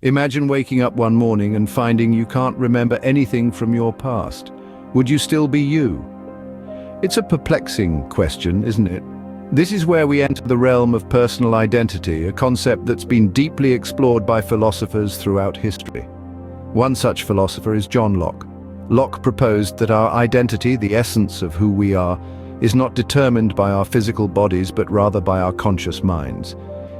Imagine waking up one morning and finding you can't remember anything from your past. Would you still be you? It's a perplexing question, isn't it? This is where we enter the realm of personal identity, a concept that's been deeply explored by philosophers throughout history. One such philosopher is John Locke. Locke proposed that our identity, the essence of who we are, is not determined by our physical bodies but rather by our conscious minds.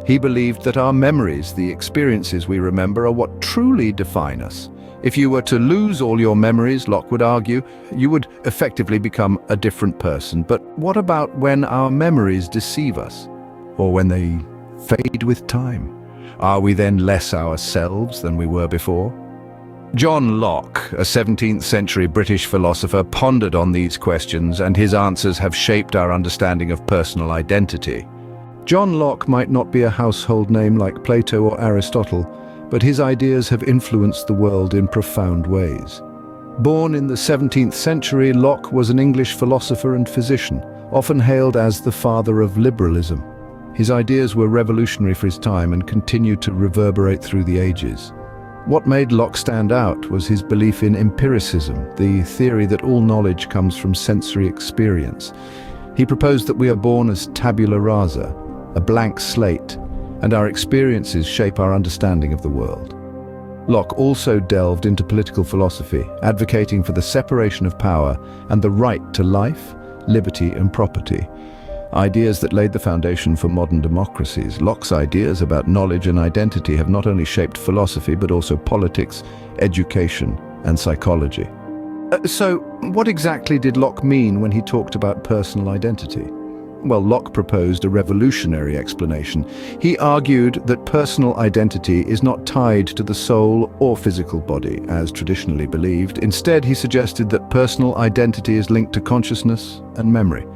He believed that our memories, the experiences we remember, are what truly define us. If you were to lose all your memories, Locke would argue, you would effectively become a different person. But what about when our memories deceive us? Or when they fade with time? Are we then less ourselves than we were before? John Locke, a 17th century British philosopher, pondered on these questions, and his answers have shaped our understanding of personal identity. John Locke might not be a household name like Plato or Aristotle, but his ideas have influenced the world in profound ways. Born in the 17th century, Locke was an English philosopher and physician, often hailed as the father of liberalism. His ideas were revolutionary for his time and continue to reverberate through the ages. What made Locke stand out was his belief in empiricism, the theory that all knowledge comes from sensory experience. He proposed that we are born as tabula rasa, a blank slate, and our experiences shape our understanding of the world. Locke also delved into political philosophy, advocating for the separation of power and the right to life, liberty, and property, ideas that laid the foundation for modern democracies. Locke's ideas about knowledge and identity have not only shaped philosophy but also politics, education, and psychology. So, what exactly did Locke mean when he talked about personal identity? Well, Locke proposed a revolutionary explanation. He argued that personal identity is not tied to the soul or physical body, as traditionally believed. Instead, he suggested that personal identity is linked to consciousness and memory.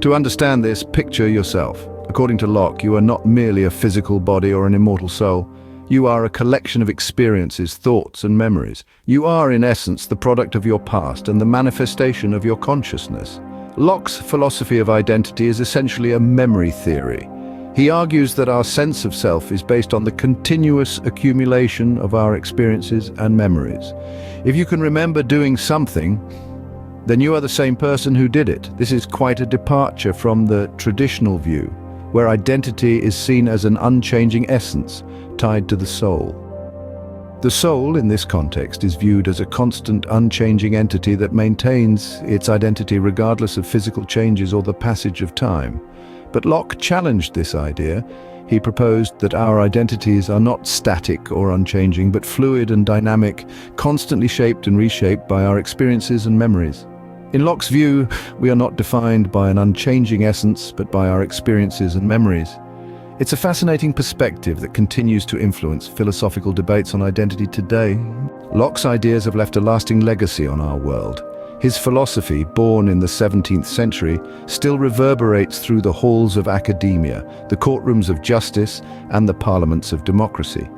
To understand this, picture yourself. According to Locke, you are not merely a physical body or an immortal soul. You are a collection of experiences, thoughts, and memories. You are, in essence, the product of your past and the manifestation of your consciousness. Locke's philosophy of identity is essentially a memory theory. He argues that our sense of self is based on the continuous accumulation of our experiences and memories. If you can remember doing something, then you are the same person who did it. This is quite a departure from the traditional view, where identity is seen as an unchanging essence tied to the soul. The soul, in this context, is viewed as a constant, unchanging entity that maintains its identity regardless of physical changes or the passage of time. But Locke challenged this idea. He proposed that our identities are not static or unchanging, but fluid and dynamic, constantly shaped and reshaped by our experiences and memories. In Locke's view, we are not defined by an unchanging essence, but by our experiences and memories. It's a fascinating perspective that continues to influence philosophical debates on identity today. Locke's ideas have left a lasting legacy on our world. His philosophy, born in the 17th century, still reverberates through the halls of academia, the courtrooms of justice, and the parliaments of democracy.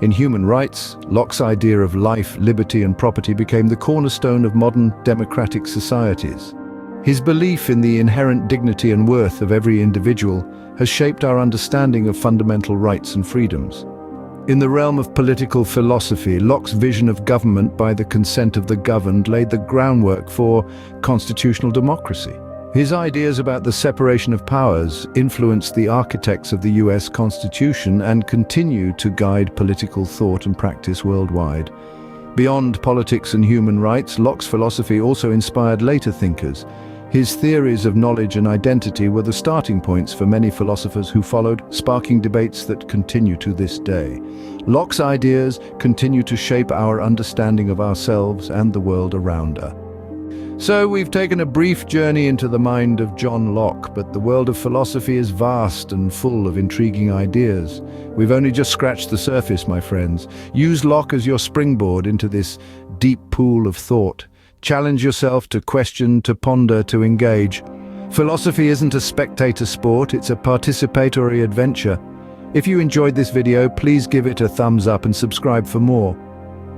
In human rights, Locke's idea of life, liberty, and property became the cornerstone of modern democratic societies. His belief in the inherent dignity and worth of every individual has shaped our understanding of fundamental rights and freedoms. In the realm of political philosophy, Locke's vision of government by the consent of the governed laid the groundwork for constitutional democracy. His ideas about the separation of powers influenced the architects of the US Constitution and continue to guide political thought and practice worldwide. Beyond politics and human rights, Locke's philosophy also inspired later thinkers. His theories of knowledge and identity were the starting points for many philosophers who followed, sparking debates that continue to this day. Locke's ideas continue to shape our understanding of ourselves and the world around us. So we've taken a brief journey into the mind of John Locke, but the world of philosophy is vast and full of intriguing ideas. We've only just scratched the surface, my friends. Use Locke as your springboard into this deep pool of thought. Challenge yourself to question, to ponder, to engage. Philosophy isn't a spectator sport, it's a participatory adventure. If you enjoyed this video, please give it a thumbs up and subscribe for more.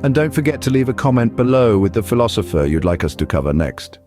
And don't forget to leave a comment below with the philosopher you'd like us to cover next.